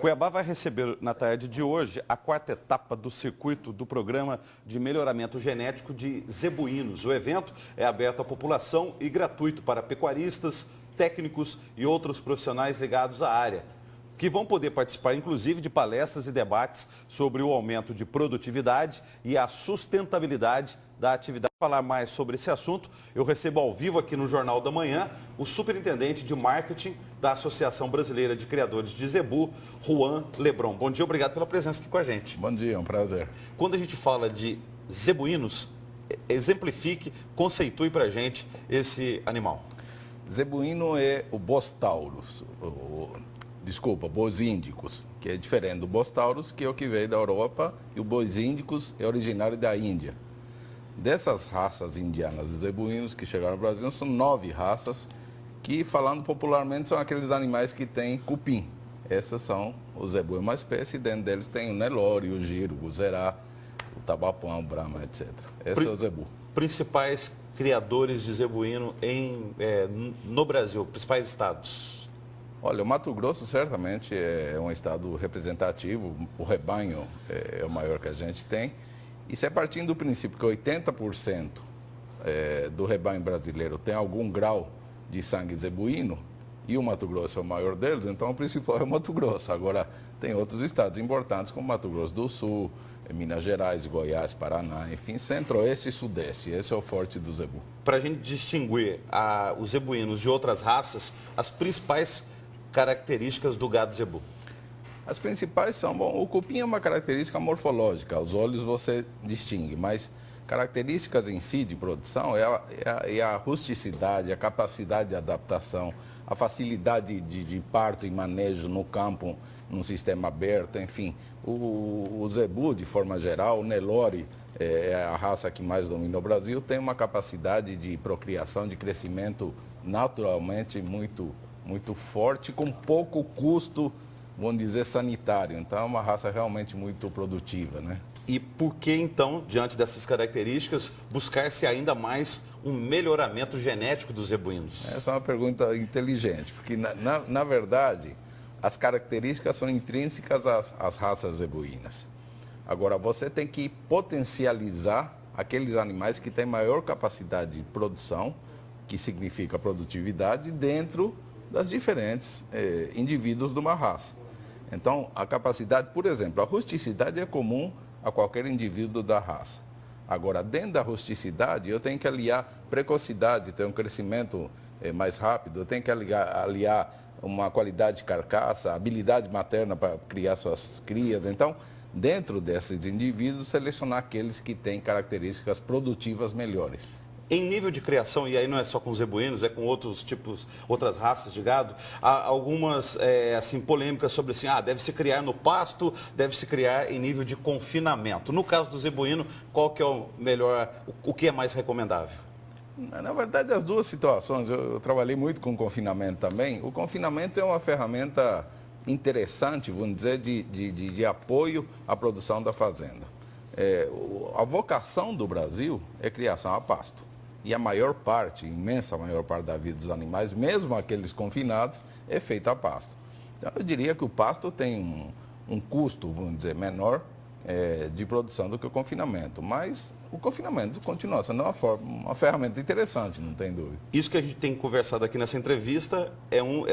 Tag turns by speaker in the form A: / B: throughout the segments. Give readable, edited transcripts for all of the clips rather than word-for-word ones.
A: Cuiabá vai receber na tarde de hoje a quarta etapa do circuito do programa de melhoramento genético de zebuínos. O evento é aberto à população e gratuito para pecuaristas, técnicos e outros profissionais ligados à área, que vão poder participar inclusive de palestras e debates sobre o aumento de produtividade e a sustentabilidade da atividade. Para falar mais sobre esse assunto, eu recebo ao vivo aqui no Jornal da Manhã o superintendente de marketing da Associação Brasileira de Criadores de Zebu, Juan Lebron. Bom dia, obrigado pela presença aqui com a gente.
B: Bom dia, é um prazer.
A: Quando a gente fala de zebuínos, exemplifique, conceitue para a gente esse animal.
B: Zebuíno é o Bostaurus, Bois índicos, que é diferente do Bostaurus, que é o que veio da Europa, e o Bois índicos é originário da Índia. Dessas raças indianas de zebuínos que chegaram ao Brasil, são 9 raças que, falando popularmente, são aqueles animais que têm cupim. Essas são o zebu, é uma espécie, e dentro deles tem o Nelore, o Giro, o Zerá, o Tabapão, o Brahma, etc. Esse é o zebu.
A: Principais criadores de zebuíno no Brasil, principais estados?
B: Olha, o Mato Grosso certamente é um estado representativo, o rebanho é o maior que a gente tem. Isso é partindo do princípio que 80% do rebanho brasileiro tem algum grau de sangue zebuíno, e o Mato Grosso é o maior deles, então o principal é o Mato Grosso. Agora, tem outros estados importantes, como Mato Grosso do Sul, Minas Gerais, Goiás, Paraná, enfim, Centro-Oeste e Sudeste. Esse é o forte do zebu.
A: Para a gente distinguir os zebuínos de outras raças, as principais características do gado zebu?
B: As principais são, o cupim é uma característica morfológica, aos olhos você distingue, mas características em si de produção é a rusticidade, a capacidade de adaptação, a facilidade de parto e manejo no campo, num sistema aberto, enfim. O zebu, de forma geral, o Nelore, é a raça que mais domina o Brasil, tem uma capacidade de procriação, de crescimento naturalmente muito forte, com pouco custo, vamos dizer, sanitário. Então é uma raça realmente muito produtiva, né?
A: E por que então, diante dessas características, buscar-se ainda mais um melhoramento genético dos zebuínos?
B: Essa é uma pergunta inteligente, porque na verdade as características são intrínsecas às raças zebuínas. Agora, você tem que potencializar aqueles animais que têm maior capacidade de produção, que significa produtividade, dentro das diferentes indivíduos de uma raça. Então, a capacidade, por exemplo, a rusticidade é comum a qualquer indivíduo da raça. Agora, dentro da rusticidade, eu tenho que aliar precocidade, ter um crescimento mais rápido, eu tenho que aliar uma qualidade de carcaça, habilidade materna para criar suas crias. Então, dentro desses indivíduos, selecionar aqueles que têm características produtivas melhores.
A: Em nível de criação, e aí não é só com zebuínos, é com outros tipos, outras raças de gado, há algumas polêmicas sobre assim, deve-se criar no pasto, deve-se criar em nível de confinamento. No caso do zebuíno, qual que é o melhor, o que é mais recomendável?
B: Na verdade, as duas situações, eu trabalhei muito com confinamento também. O confinamento é uma ferramenta interessante, vamos dizer, de apoio à produção da fazenda. A vocação do Brasil é criação a pasto. E a maior parte, imensa maior parte da vida dos animais, mesmo aqueles confinados, é feita a pasto. Então, eu diria que o pasto tem um custo, vamos dizer, menor de produção do que o confinamento. Mas o confinamento continua sendo uma ferramenta interessante, não tem dúvida.
A: Isso que a gente tem conversado aqui nessa entrevista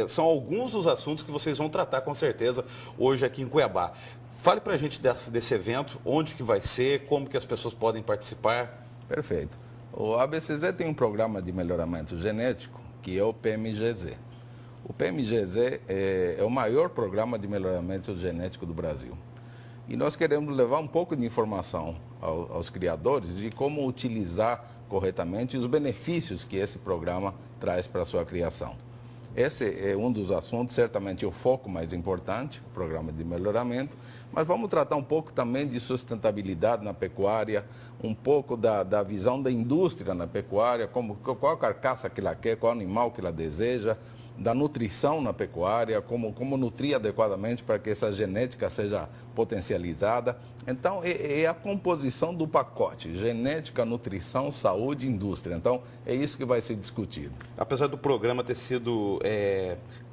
A: são alguns dos assuntos que vocês vão tratar com certeza hoje aqui em Cuiabá. Fale para a gente desse evento, onde que vai ser, como que as pessoas podem participar.
B: Perfeito. O ABCZ tem um programa de melhoramento genético, que é o PMGZ. O PMGZ é o maior programa de melhoramento genético do Brasil. E nós queremos levar um pouco de informação aos criadores de como utilizar corretamente os benefícios que esse programa traz para a sua criação. Esse é um dos assuntos, certamente o foco mais importante, o programa de melhoramento, mas vamos tratar um pouco também de sustentabilidade na pecuária, um pouco da visão da indústria na pecuária, qual a carcaça que ela quer, qual animal que ela deseja, da nutrição na pecuária, como nutrir adequadamente para que essa genética seja potencializada. Então, é a composição do pacote, genética, nutrição, saúde e indústria. Então, é isso que vai ser discutido.
A: Apesar do programa ter sido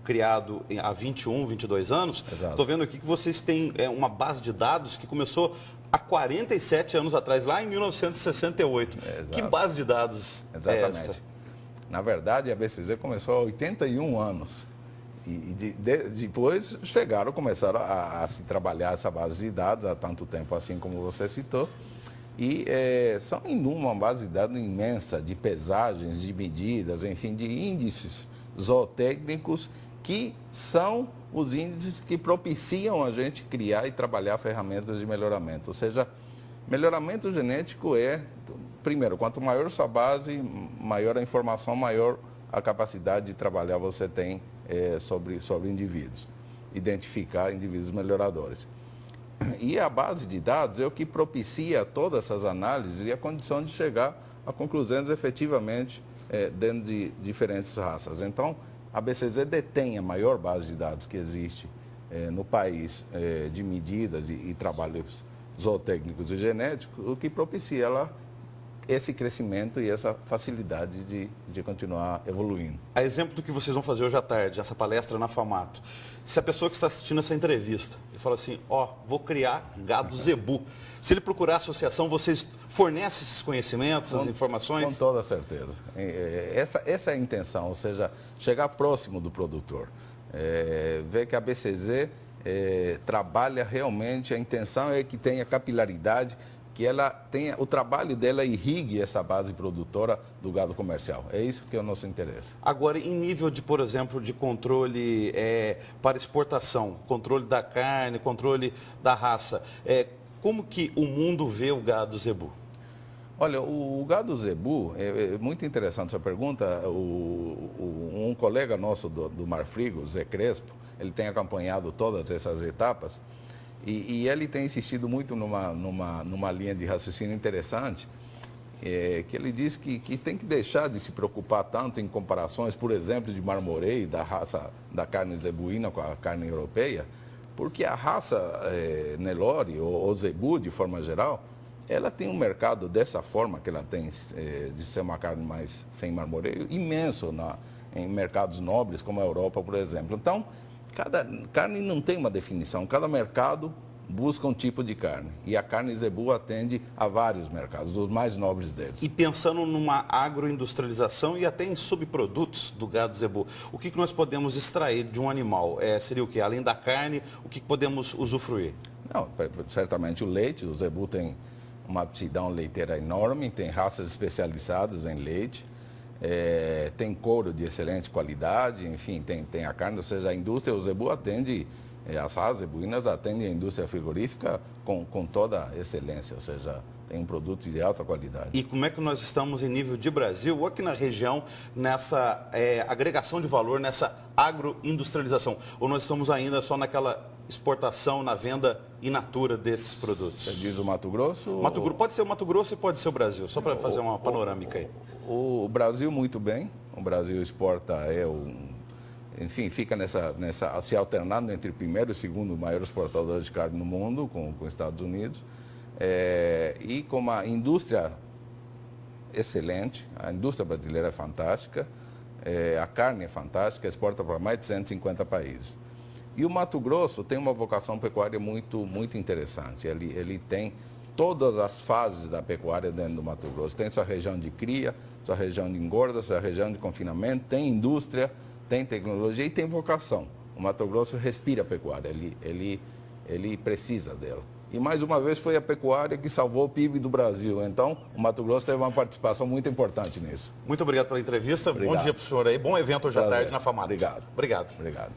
A: criado há 21, 22 anos. Estou vendo aqui que vocês têm uma base de dados que começou há 47 anos atrás, lá em 1968.
B: Exato.
A: Que base de dados é esta?
B: Na verdade, a BCZ começou há 81 anos. E depois começaram a se trabalhar essa base de dados há tanto tempo, assim como você citou. E são uma base de dados imensa de pesagens, de medidas, enfim, de índices zootécnicos que são os índices que propiciam a gente criar e trabalhar ferramentas de melhoramento. Ou seja, melhoramento genético primeiro, quanto maior sua base, maior a informação, maior a capacidade de trabalhar você tem sobre indivíduos, identificar indivíduos melhoradores. E a base de dados é o que propicia todas essas análises e a condição de chegar a conclusões efetivamente dentro de diferentes raças. Então, a BCZ detém a maior base de dados que existe no país de medidas e trabalhos zootécnicos e genéticos, o que propicia esse crescimento e essa facilidade de continuar evoluindo.
A: A exemplo do que vocês vão fazer hoje à tarde, essa palestra na FAMATO, se a pessoa que está assistindo essa entrevista e fala assim, vou criar gado zebu, se ele procurar a associação, vocês fornecem esses conhecimentos, essas informações?
B: Com toda certeza. Essa é a intenção, ou seja, chegar próximo do produtor. Ver que a BCZ trabalha realmente, a intenção é que tenha capilaridade, que ela tenha, o trabalho dela irrigue essa base produtora do gado comercial. É isso que é o nosso interesse.
A: Agora, em nível de, por exemplo, de controle para exportação, controle da carne, controle da raça, como que o mundo vê o gado zebu?
B: Olha, o gado zebu, é muito interessante essa pergunta. Um colega nosso do Marfrig, Zé Crespo, ele tem acompanhado todas essas etapas. E ele tem insistido muito numa linha de raciocínio interessante, que ele diz que tem que deixar de se preocupar tanto em comparações, por exemplo, de marmoreio, da raça da carne zebuína com a carne europeia, porque a raça Nelore, ou zebu, de forma geral, ela tem um mercado dessa forma que ela tem, de ser uma carne mais sem marmoreio, imenso em mercados nobres, como a Europa, por exemplo. Então, cada carne não tem uma definição, cada mercado busca um tipo de carne. E a carne zebu atende a vários mercados, os mais nobres deles.
A: E pensando numa agroindustrialização e até em subprodutos do gado zebu, o que nós podemos extrair de um animal? Seria o quê? Além da carne, o que podemos usufruir?
B: Não, certamente o leite. O zebu tem uma aptidão leiteira enorme, tem raças especializadas em leite. Tem couro de excelente qualidade, enfim, tem a carne, ou seja, a indústria, o zebu atende, as raças zebuínas atendem a indústria frigorífica com toda a excelência, ou seja, tem um produto de alta qualidade.
A: E como é que nós estamos em nível de Brasil, ou aqui na região, nessa agregação de valor, nessa agroindustrialização? Ou nós estamos ainda só naquela exportação, na venda in natura desses produtos?
B: Você diz o Mato Grosso?
A: Pode ser o Mato Grosso e pode ser o Brasil, só para fazer uma panorâmica aí.
B: O Brasil muito bem, o Brasil exporta, enfim, fica se alternando entre o primeiro e o segundo maior exportador de carne no mundo, com os Estados Unidos, e com uma indústria excelente, a indústria brasileira é fantástica, a carne é fantástica, exporta para mais de 150 países. E o Mato Grosso tem uma vocação pecuária muito, muito interessante, ele tem todas as fases da pecuária dentro do Mato Grosso. Tem sua região de cria, sua região de engorda, sua região de confinamento, tem indústria, tem tecnologia e tem vocação. O Mato Grosso respira a pecuária, ele precisa dela. E mais uma vez foi a pecuária que salvou o PIB do Brasil. Então, o Mato Grosso teve uma participação muito importante nisso.
A: Muito obrigado pela entrevista.
B: Obrigado.
A: Bom dia para o senhor aí. Bom evento hoje à tarde na FAMATO.
B: Obrigado.
A: Obrigado.
B: Obrigado.